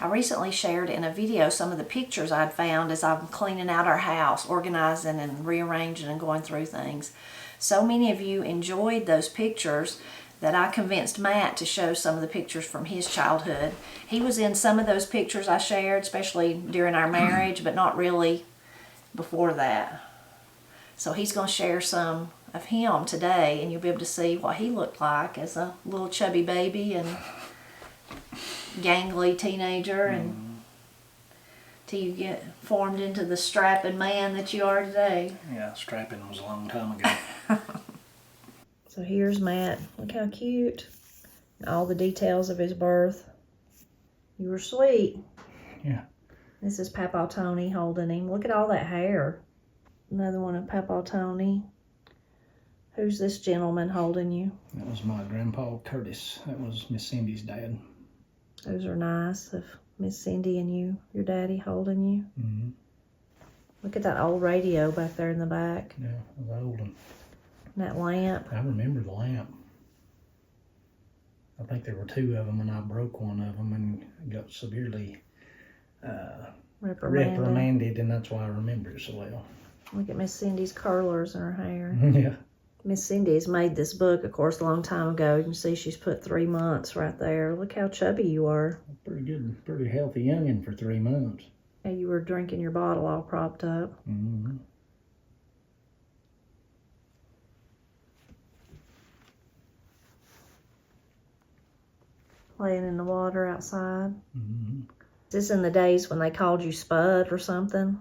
I recently shared in a video some of the pictures I'd found as I'm cleaning out our house, organizing and rearranging and going through things. So many of you enjoyed those pictures that I convinced Matt to show some of the pictures from his childhood. He was in some of those pictures I shared, especially during our marriage, but not really before that. So he's going to share some of him today, and you'll be able to see what he looked like as a little chubby baby and gangly teenager, and till you get formed into the strapping man that you are today. Yeah, strapping was a long time ago. So here's Matt. Look how cute. All the details of his birth. You were sweet. Yeah. This is Papa Tony holding him. Look at all that hair. Another one of Papa Tony. Who's this gentleman holding you? That was my grandpa, Curtis. That was Miss Cindy's dad. Those are nice of Miss Cindy and you, your daddy holding you. Mm-hmm. Look at that old radio back there in the back. Yeah, it was old one. That lamp. I remember the lamp. I think there were two of them, and I broke one of them and got severely reprimanded, and that's why I remember it so well. Look at Miss Cindy's curlers in her hair. Yeah. Miss Cindy's made this book, of course, a long time ago. You can see she's put 3 months right there. Look how chubby you are. Pretty good, pretty healthy youngin' for 3 months. Yeah, you were drinking your bottle all propped up. Mm-hmm. Playing in the water outside. Mm-hmm. Is this in the days when they called you Spud or something?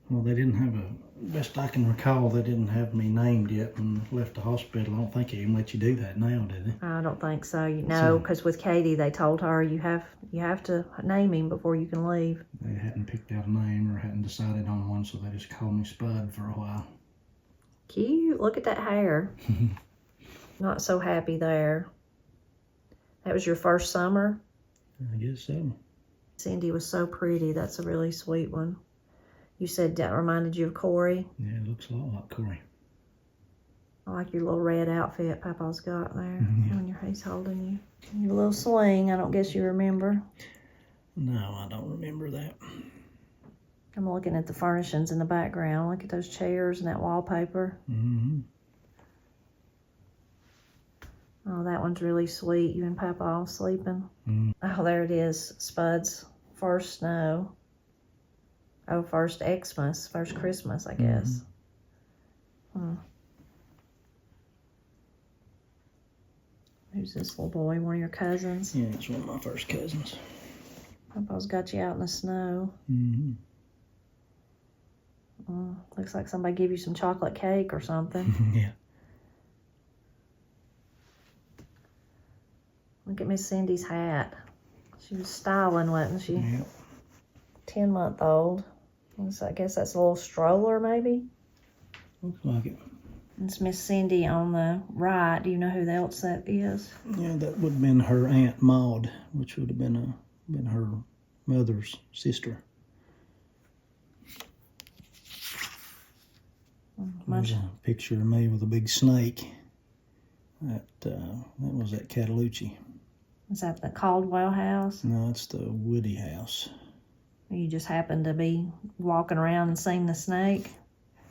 Well, they didn't have best I can recall, they didn't have me named yet when I left the hospital. I don't think they even let you do that now, did they? I don't think so. No, because with Katie, they told her you have to name him before you can leave. They hadn't picked out a name or hadn't decided on one, so they just called me Spud for a while. Cute. Look at that hair. Not so happy there. That was your first summer? I guess so. Cindy was so pretty. That's a really sweet one. You said that reminded you of Corey? Yeah, it looks a lot like Corey. I like your little red outfit Papa's got there Yeah. when he's holding you. Your little swing, I don't guess you remember. No, I don't remember that. I'm looking at the furnishings in the background. Look at those chairs and that wallpaper. Mm-hmm. Oh, that one's really sweet. You and Papa all sleeping. Mm. Oh, there it is. Spud's first snow. Oh, first Xmas, first Christmas, I guess. Mm-hmm. Who's this little boy? One of your cousins? Yeah, it's one of my first cousins. Papa's got you out in the snow. Mm-hmm. Looks like somebody gave you some chocolate cake or something. Yeah. Look at Miss Cindy's hat. She was styling, wasn't she? Yeah. 10-month-old. I guess that's a little stroller, maybe? Looks like it. It's Miss Cindy on the right. Do you know who else that is? Yeah, that would have been her Aunt Maud, which would have been her mother's sister. There's a picture of me with a big snake. That was at Cataloochee. Is that the Caldwell house? No, it's the Woody house. You just happened to be walking around and seen the snake?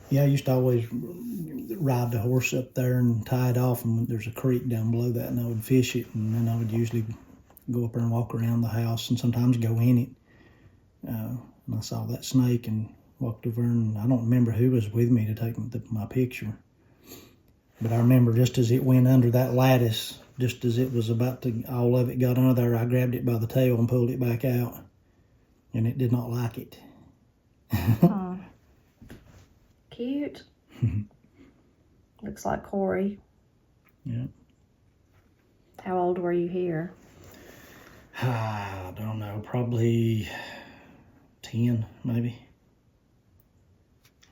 Yeah, I used to always ride the horse up there and tie it off, and there's a creek down below that, and I would fish it, and then I would usually go up there and walk around the house and sometimes go in it. And I saw that snake and walked over, and I don't remember who was with me to take my picture. But I remember just as it went under that lattice, just as it was about to, all of it got under there, I grabbed it by the tail and pulled it back out. And it did not like it. Oh, cute. Looks like Corey. Yeah. How old were you here? I don't know, probably 10, maybe.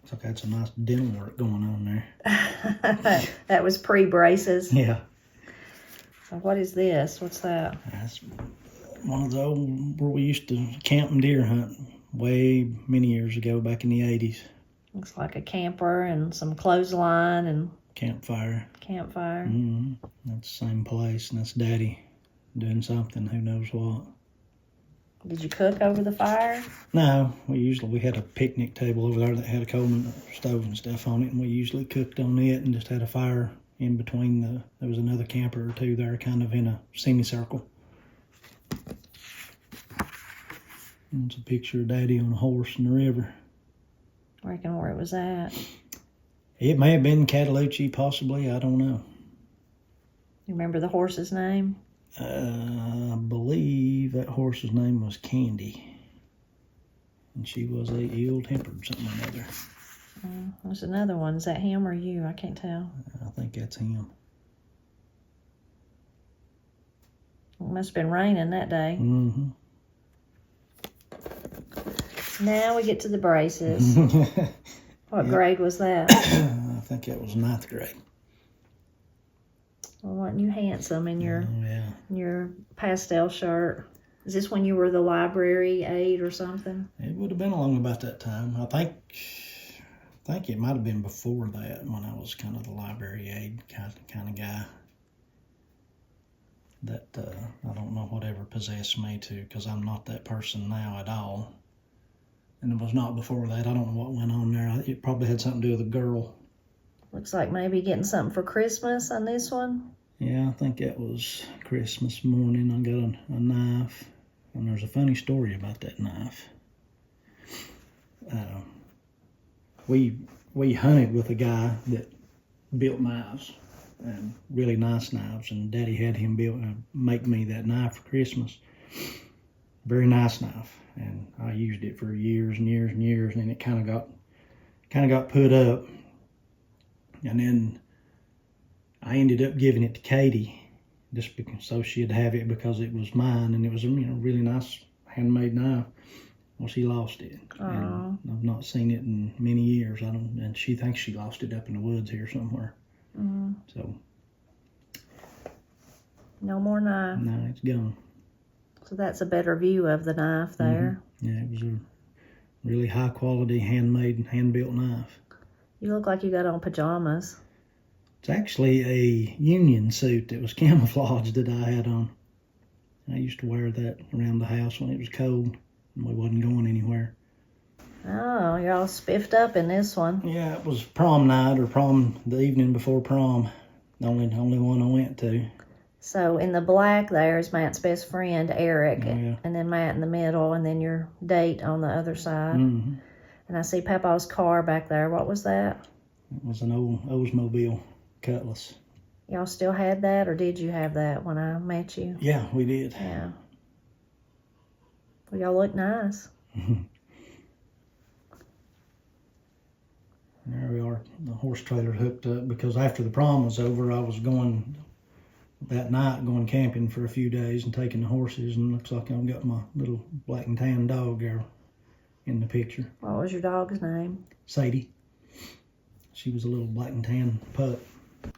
Looks like I had some nice dental work going on there. That was pre-braces. Yeah. So what is this? What's that? That's one of the old, where we used to camp and deer hunt way many years ago, back in the 80s. Looks like a camper and some clothesline and Campfire. campfire. That's the same place, and that's Daddy doing something, who knows what. Did you cook over the fire? No, we had a picnic table over there that had a coal stove and stuff on it, and we usually cooked on it and just had a fire in between there was another camper or two there, kind of in a semicircle. And it's a picture of Daddy on a horse in the river. I reckon where it was at. It may have been Cataloochee, possibly. I don't know. You remember the horse's name? I believe that horse's name was Candy. And she was a ill-tempered something or other. There's another one. Is that him or you? I can't tell. I think that's him. It must have been raining that day. Mm-hmm. Now we get to the braces. What grade was that? I think that was 9th grade. Well, weren't you handsome in your Yeah. your pastel shirt? Is this when you were the library aide or something? It would have been along about that time. I think it might have been before that, when I was kind of the library aide kind of guy. That I don't know whatever possessed me to, because I'm not that person now at all. And it was not before that. I don't know what went on there. It probably had something to do with a girl. Looks like maybe getting something for Christmas on this one. Yeah, I think that was Christmas morning. I got a knife, and there's a funny story about that knife. We hunted with a guy that built knives, and really nice knives, and Daddy had him make me that knife for Christmas. Very nice knife, and I used it for years and years and years, and then it kind of got put up, and then I ended up giving it to Katie, just because, so she'd have it, because it was mine, and it was a really nice handmade knife. Well, she lost it, and I've not seen it in many years. And she thinks she lost it up in the woods here somewhere. So no more knife. No, it's gone. So that's a better view of the knife there. Yeah, it was a really high quality handmade, hand-built knife. You look like you got on pajamas. It's actually a Union suit that was camouflaged that I had on. I used to wear that around the house when it was cold and we wasn't going anywhere. Oh, you're all spiffed up in this one. Yeah, it was prom night, or prom the evening before prom. The only one I went to. So in the black there is Matt's best friend, Eric, Oh, yeah. and then Matt in the middle, and then your date on the other side. Mm-hmm. And I see Papa's car back there. What was that? It was an old Oldsmobile Cutlass. Y'all still had that, or did you have that when I met you? Yeah, we did. Yeah. Well, y'all look nice. There we are, the horse trailer hooked up, because after the prom was over, I was going that night, going camping for a few days and taking the horses, and looks like I've got my little black and tan dog there in the picture. What was your dog's name? Sadie. She was a little black and tan pup.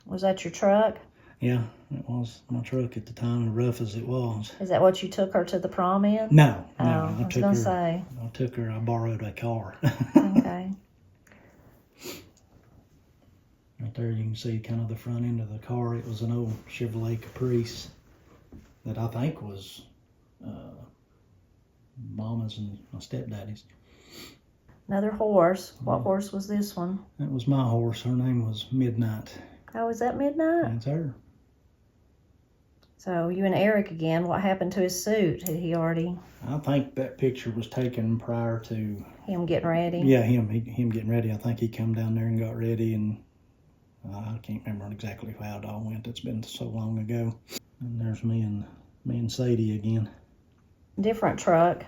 Was that your truck? Yeah, it was my truck at the time, rough as it was. Is that what you took her to the prom in? No, I was going to say. I borrowed a car. Okay. Right there you can see kind of the front end of the car. It was an old Chevrolet Caprice that I think was Mama's and my stepdaddy's. Another horse. What horse was this one? That was my horse. Her name was Midnight. Oh, is that Midnight? That's her. So you and Eric again. What happened to his suit? Had he already... I think that picture was taken prior to... Him getting ready? Yeah, him getting ready. I think he come down there and got ready, and I can't remember exactly how it all went. It's been so long ago. And there's me and Sadie again. Different truck.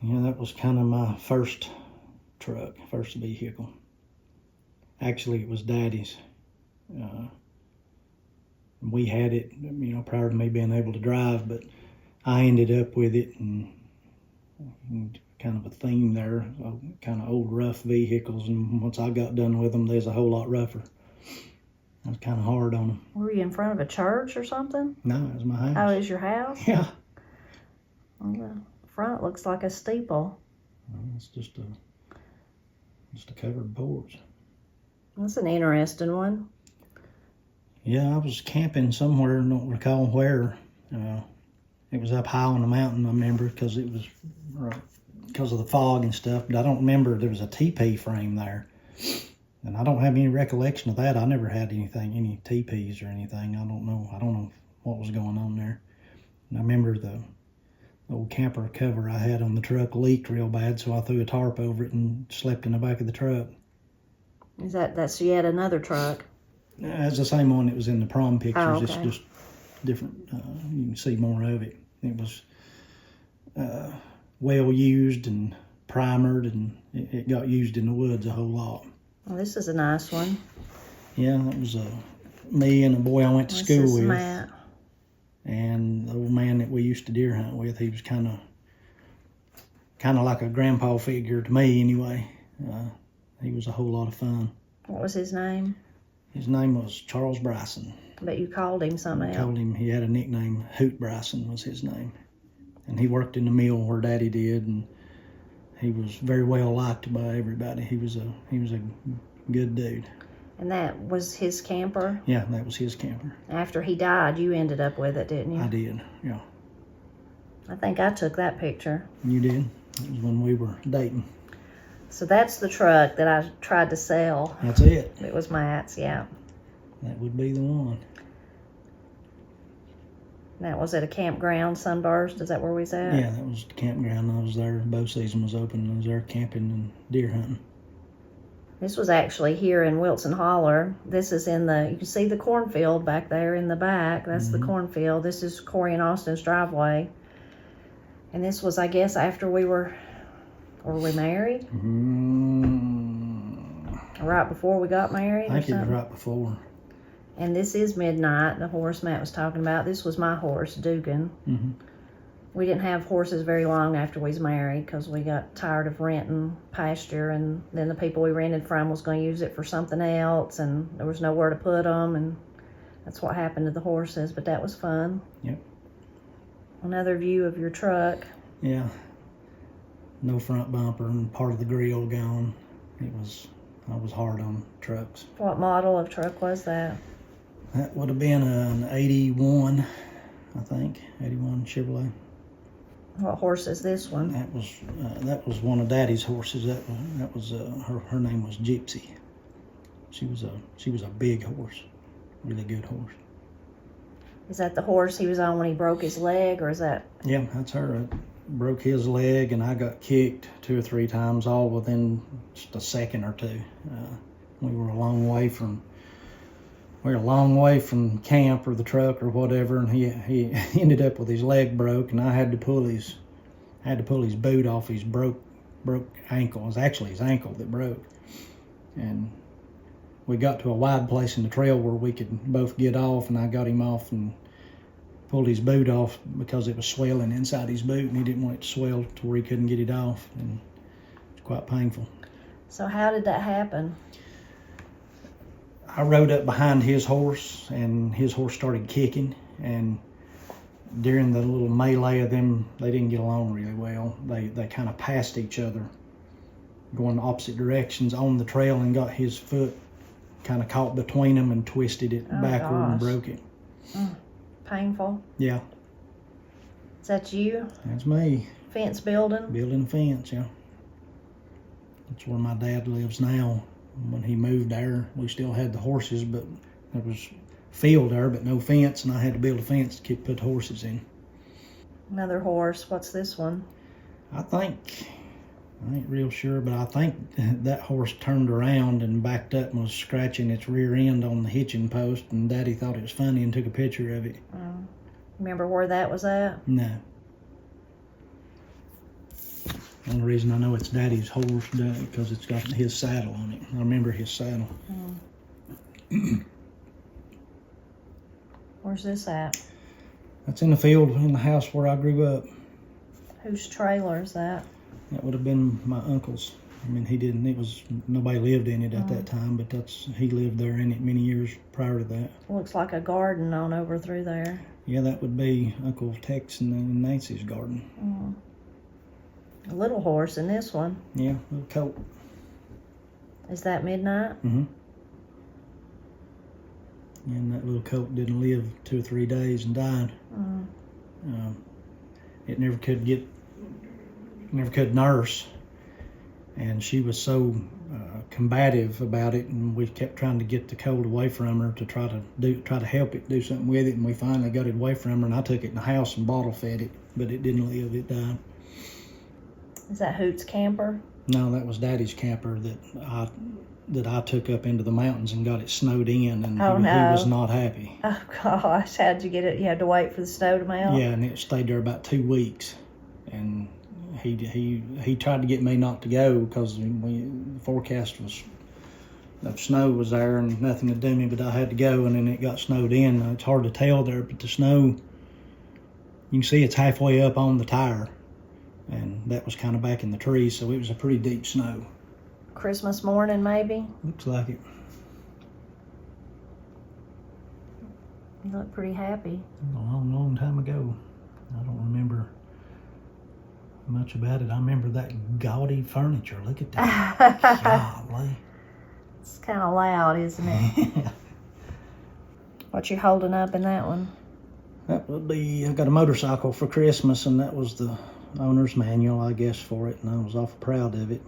Yeah, that was kind of my first truck, first vehicle. Actually, it was Daddy's. We had it, prior to me being able to drive, but I ended up with it, and kind of a theme there, kind of old rough vehicles, and once I got done with them, they was a whole lot rougher. I was kind of hard on them. Were you in front of a church or something? No, it was my house. Oh, it was your house? Yeah. Well, the front looks like a steeple. Well, it's just a covered porch. That's an interesting one. Yeah, I was camping somewhere, don't recall where, and It was up high on the mountain, I remember, because it was because of the fog and stuff. But I don't remember there was a teepee frame there. And I don't have any recollection of that. I never had any teepees or anything. I don't know what was going on there. And I remember the old camper cover I had on the truck leaked real bad, so I threw a tarp over it and slept in the back of the truck. Is that so you had another truck? It's the same one that was in the prom pictures. Oh, okay. It's just different. You can see more of it. It was well used and primered, and it got used in the woods a whole lot. Well, this is a nice one. Yeah, that was me and a boy I went to school with. Matt. And the old man that we used to deer hunt with, he was kind of like a grandpa figure to me anyway. He was a whole lot of fun. What was his name? His name was Charles Bryson. But you called him something else. Told him he had a nickname. Hoot Bryson was his name. And he worked in the mill where Daddy did, and he was very well liked by everybody. He was a good dude. And that was his camper? Yeah, that was his camper. After he died, you ended up with it, didn't you? I did, yeah. I think I took that picture. You did? It was when we were dating. So that's the truck that I tried to sell. That's it. It was Matt's, yeah. That would be the one. That was at a campground, Sunburst. Is that where we was at? Yeah, that was the campground. I was there. Bow season was open. I was there camping and deer hunting. This was actually here in Wilson Holler. This is in you can see the cornfield back there in the back. That's the cornfield. This is Corey and Austin's driveway. And this was, I guess, after were we married? Right before we got married? I think it was right before. And this is Midnight, the horse Matt was talking about. This was my horse, Dugan. Mm-hmm. We didn't have horses very long after we was married because we got tired of renting pasture, and then the people we rented from was going to use it for something else, and there was nowhere to put them, and that's what happened to the horses, but that was fun. Yep. Another view of your truck. Yeah. No front bumper and part of the grill gone. I was hard on trucks. What model of truck was that? That would have been an 81, I think, 81 Chevrolet. What horse is this one? That was one of Daddy's horses. That was her name was Gypsy. She was a big horse, really good horse. Is that the horse he was on when he broke his leg, or is that? Yeah, that's her. I broke his leg, and I got kicked 2 or 3 times, all within just a second or two. We were a long way from camp or the truck or whatever, and he ended up with his leg broke, and I had to pull his boot off his broke ankle. It was actually his ankle that broke, and we got to a wide place in the trail where we could both get off, and I got him off and pulled his boot off because it was swelling inside his boot, and he didn't want it to swell to where he couldn't get it off, and it was quite painful. So how did that happen? I rode up behind his horse, and his horse started kicking, and during the little melee of them, they didn't get along really well. They kind of passed each other, going opposite directions on the trail, and got his foot kind of caught between them and twisted it backward and broke it. Painful. Yeah. Is that you? That's me. Fence building? Building a fence, yeah. That's where my dad lives now. When he moved there, we still had the horses, but there was field there, but no fence, and I had to build a fence to put horses in. Another horse. What's this one? I ain't real sure, but I think that horse turned around and backed up and was scratching its rear end on the hitching post, and Daddy thought it was funny and took a picture of it. Remember where that was at? No. The only reason I know it's Daddy's horse because it's got his saddle on it. I remember his saddle. Where's this at? That's in the field in the house where I grew up. Whose trailer is that? That would have been my uncle's. I mean, nobody lived in it at that time, but he lived there in it many years prior to that. Looks like a garden on over through there. Yeah, that would be Uncle Tex and Nancy's garden. A little horse in this one. Yeah, little colt. Is that Midnight? Mm-hmm. And that little colt didn't live 2 or 3 days and died. it never could nurse. And she was so combative about it, and we kept trying to get the cold away from her to try to help it, do something with it, and we finally got it away from her, and I took it in the house and bottle fed it, but it didn't live, it died. Is that Hoot's camper? No, that was Daddy's camper that I took up into the mountains and got it snowed in, and Oh, he no. was not happy. Oh gosh, how'd you get it? You had to wait for the snow to melt? Yeah, and it stayed there about 2 weeks, and he tried to get me not to go because the forecast was, the snow was there and nothing to do me, but I had to go, and then it got snowed in. It's hard to tell there, but the snow, you can see it's halfway up on the tire, and that was kind of back in the trees, so it was a pretty deep snow. Christmas morning, maybe? Looks like it. You look pretty happy. A long, long time ago. I don't remember much about it. I remember that gaudy furniture. Look at that. Golly. It's kind of loud, isn't it? What you holding up in that one? That would be, I got a motorcycle for Christmas, and that was the owner's manual, I guess, for it, and I was awful proud of it.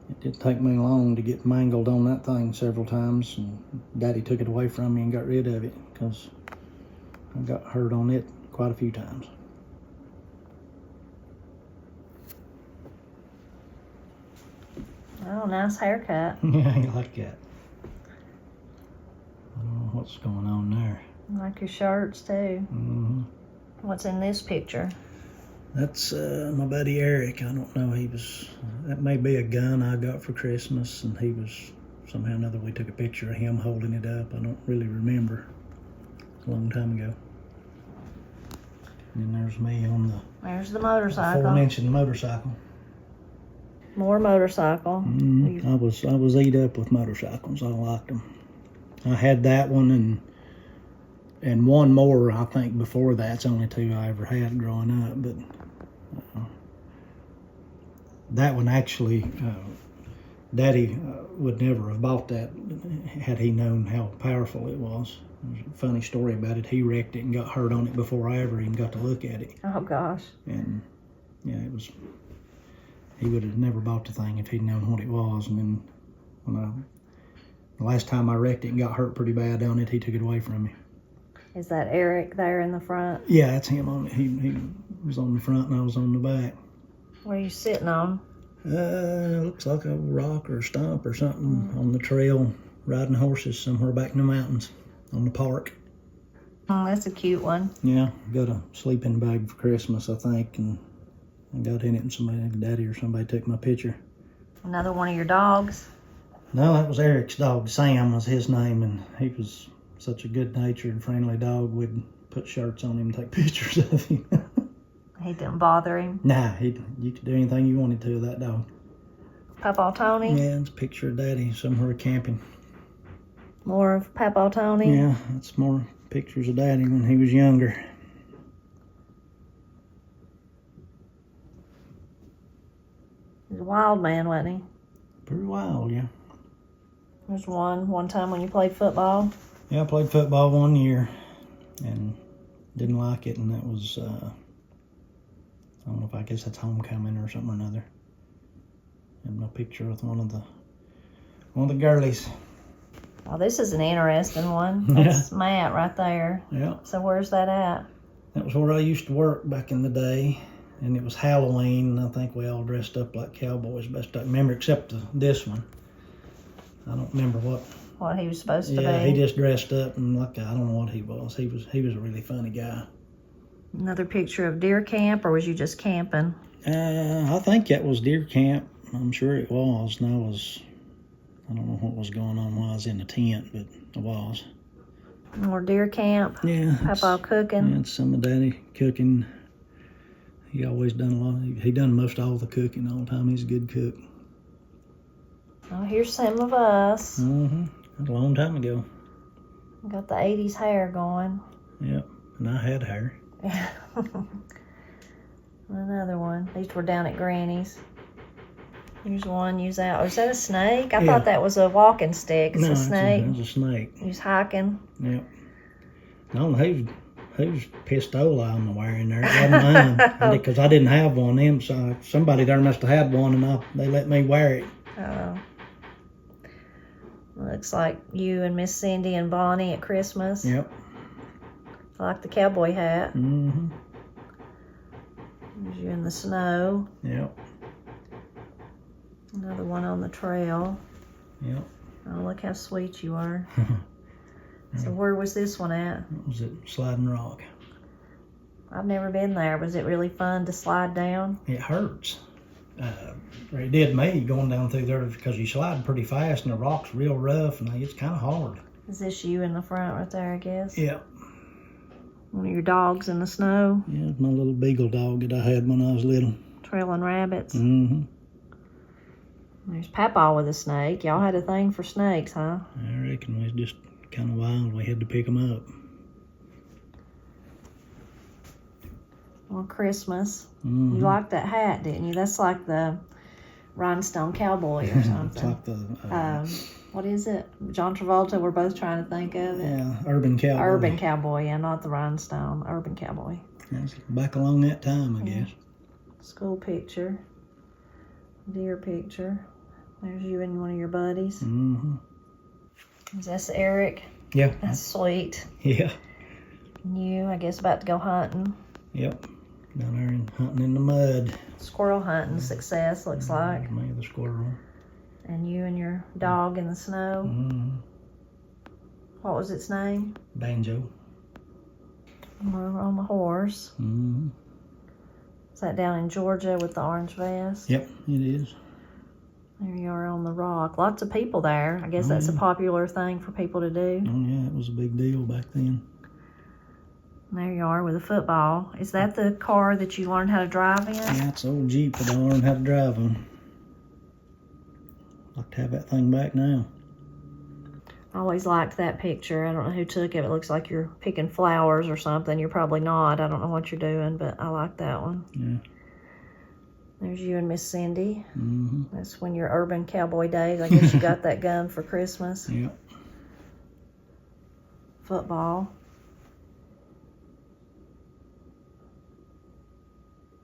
It didn't take me long to get mangled on that thing several times, and Daddy took it away from me and got rid of it because I got hurt on it quite a few times. Oh, nice haircut. Yeah, you like that. I don't know what's going on there. I like your shirts too. Mm-hmm. What's in this picture? That's my buddy Eric. I don't know, that may be a gun I got for Christmas, and he was, somehow or another we took a picture of him holding it up. I don't really remember. A long time ago. And then there's me on There's the motorcycle. aforementioned motorcycle. More motorcycle. Mm-hmm. I was eat up with motorcycles. I liked them. I had that one and one more, I think, before that. It's only two I ever had growing up, but that one actually, Daddy would never have bought that had he known how powerful it was. There's a funny story about it. He wrecked it and got hurt on it before I ever even got to look at it. Oh gosh. And yeah, he would have never bought the thing if he'd known what it was. And then the last time I wrecked it and got hurt pretty bad on it, he took it away from me. Is that Eric there in the front? Yeah, that's him on it. He was on the front and I was on the back. What are you sitting on? Looks like a rock or a stump or something on the trail, riding horses somewhere back in the mountains on the park. Oh, that's a cute one. Yeah, got a sleeping bag for Christmas, I think, and I got in it and somebody, Daddy or somebody took my picture. Another one of your dogs? No, that was Eric's dog. Sam was his name, and he was such a good-natured, friendly dog. We'd put shirts on him and take pictures of him. He didn't bother him? Nah, you could do anything you wanted to with that dog. Papa Tony? Yeah, it's a picture of Daddy somewhere camping. More of Papa Tony? Yeah, that's more pictures of Daddy when he was younger. He was a wild man, wasn't he? Pretty wild, yeah. There's one time when you played football. Yeah, I played football 1 year and didn't like it, and that was, I don't know if I guess that's homecoming or something or another. And my picture with one of the girlies. Oh, this is an interesting one. That's Matt right there. Yeah. So where's that at? That was where I used to work back in the day, and it was Halloween, and I think we all dressed up like cowboys, best I remember, except this one. I don't remember What he was supposed to be. Yeah, he just dressed up and like, I don't know what he was. He was a really funny guy. Another picture of deer camp, or was you just camping? I think that was deer camp. I'm sure it was. And I don't know what was going on while I was in the tent, but I was. More deer camp. Yeah. Papa cooking. Yeah, it's some of Daddy cooking. He always done a lot. He done most all the cooking all the time. He's a good cook. Oh, here's some of us. Mm-hmm. That's a long time ago. Got the 80s hair going. Yep. And I had hair. Another one. These were down at Granny's. Here's one you was out. Oh, is that a snake? I thought that was a walking stick. It's a snake. It's a snake. He was hiking. Yep. No, he whose pistola I'm wearing there? It wasn't mine. Because I didn't have one then, so somebody there must have had one, and they let me wear it. Oh. Looks like you and Miss Cindy and Bonnie at Christmas. Yep. I like the cowboy hat. Mm-hmm. There's you in the snow. Yep. Another one on the trail. Yep. Oh, look how sweet you are. So where was this one at? Was it Sliding Rock? I've never been there. Was it really fun to slide down? It hurts. It did me going down through there because you slide pretty fast and the rock's real rough and it's kind of hard. Is this you in the front right there, I guess? Yeah. One of your dogs in the snow? Yeah, it's my little beagle dog that I had when I was little. Trailing rabbits? Mm-hmm. There's Papa with a snake. Y'all had a thing for snakes, huh? I reckon we was just kind of wild. We had to pick them up. On Christmas. Mm-hmm. You liked that hat, didn't you? That's like the rhinestone cowboy or something. It's like the... what is it? John Travolta, we're both trying to think of it. Yeah, Urban Cowboy. Urban Cowboy, yeah, not the rhinestone. Urban Cowboy. That's back along that time, I guess. School picture. Deer picture. There's you and one of your buddies. Mm-hmm. Is that Eric? Yeah. That's sweet. Yeah. And you, I guess, about to go hunting. Yep. Down there and hunting in the mud. Squirrel hunting success, looks like. There's me, the squirrel. And you and your dog in the snow. Mm-hmm. What was its name? Banjo. We're on the horse. Mm-hmm. Is that down in Georgia with the orange vest? Yep, it is. There you are on the rock. Lots of people there. I guess that's a popular thing for people to do. Oh, yeah, it was a big deal back then. And there you are with a football. Is that the car that you learned how to drive in? Yeah, it's an old Jeep that I learned how to drive on. I'd like to have that thing back now. I always liked that picture. I don't know who took it. It looks like you're picking flowers or something. You're probably not. I don't know what you're doing, but I like that one. Yeah. There's you and Miss Cindy. Mm-hmm. That's when your urban cowboy days. I guess you got that gun for Christmas. Yep. Football.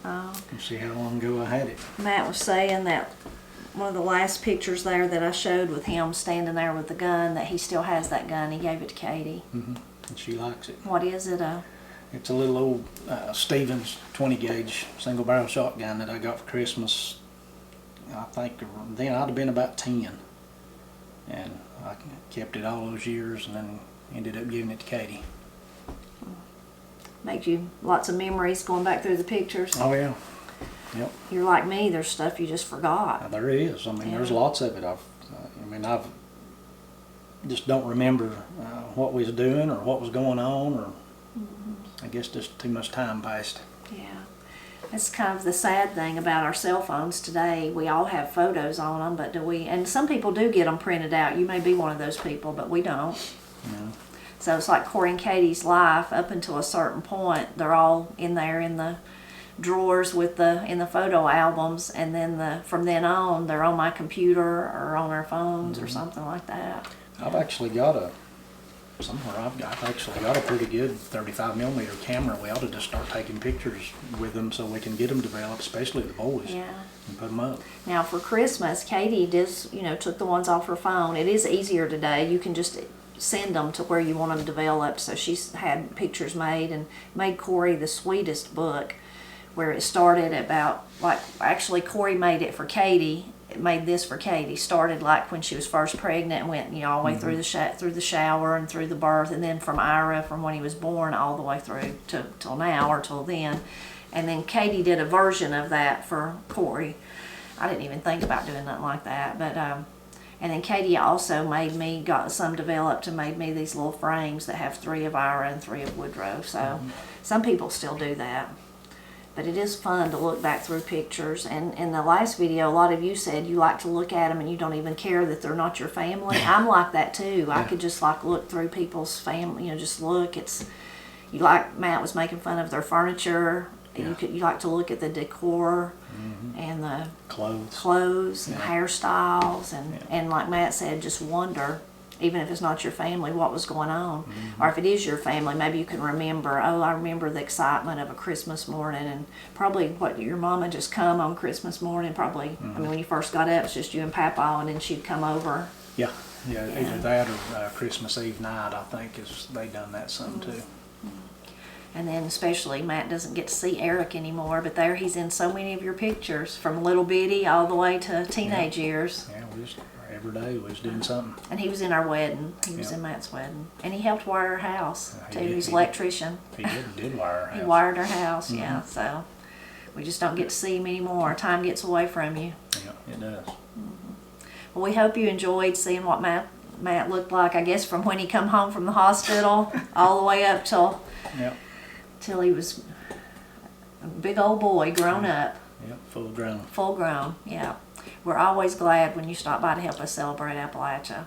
You see how long ago I had it. Matt was saying that one of the last pictures there that I showed with him standing there with the gun, that he still has that gun. He gave it to Katie. Mm-hmm. And she likes it. What is it? It's a little old Stevens 20 gauge single barrel shotgun that I got for Christmas. I think then I'd have been about 10. And I kept it all those years and then ended up giving it to Katie. Made you lots of memories going back through the pictures. Oh, yeah. Yep. You're like me. There's stuff you just forgot. There is. I mean, there's lots of it. I've just don't remember what we was doing or what was going on, or I guess just too much time passed. Yeah. That's kind of the sad thing about our cell phones today. We all have photos on them, but do we? And some people do get them printed out. You may be one of those people, but we don't. Yeah. So it's like Corey and Katie's life up until a certain point. They're all in there in the drawers in the photo albums, and then from then on they're on my computer or on our phones or something like that. I've actually got a pretty good 35mm camera. We ought to just start taking pictures with them so we can get them developed, especially the boys. Yeah. And put them up. Now for Christmas, Katie took the ones off her phone. It is easier today. You can just send them to where you want them developed. So she's had pictures made and made Corey the sweetest book, where it started about, actually Corey made it for Katie. It made this for Katie. Started like when she was first pregnant and went, all the way through the shower and through the birth, and then from Ira, from when he was born, all the way through till now or till then. And then Katie did a version of that for Corey. I didn't even think about doing nothing like that, but and then Katie also got some developed and made me these little frames that have 3 of Ira and 3 of Woodrow. So some people still do that. But it is fun to look back through pictures. And in the last video, a lot of you said you like to look at them and you don't even care that they're not your family. I'm like that too. I could just look through people's family, just look. Matt was making fun of their furniture. Yeah. You like to look at the decor and the clothes and hairstyles and like Matt said, just wonder even if it's not your family, what was going on. Or if it is your family, maybe you can remember, oh, I remember the excitement of a Christmas morning, and probably what your mama just come on Christmas morning, probably, I mean, when you first got up, it's just you and Papa, and then she'd come over. Yeah, either that or Christmas Eve night, I think, they done that some too. And then especially Matt doesn't get to see Eric anymore, but there he's in so many of your pictures, from little bitty all the way to teenage years. Yeah, every day we was doing something. And he was in our wedding. He was in Matt's wedding. And he helped wire our house, too. He's an electrician. He did wire our house. He wired our house, yeah. So we just don't get to see him anymore. Time gets away from you. Yeah, it does. Well, we hope you enjoyed seeing what Matt looked like, I guess, from when he come home from the hospital all the way up till he was a big old boy, grown up. Yep, full grown. Full grown, yeah. We're always glad when you stop by to help us celebrate Appalachia.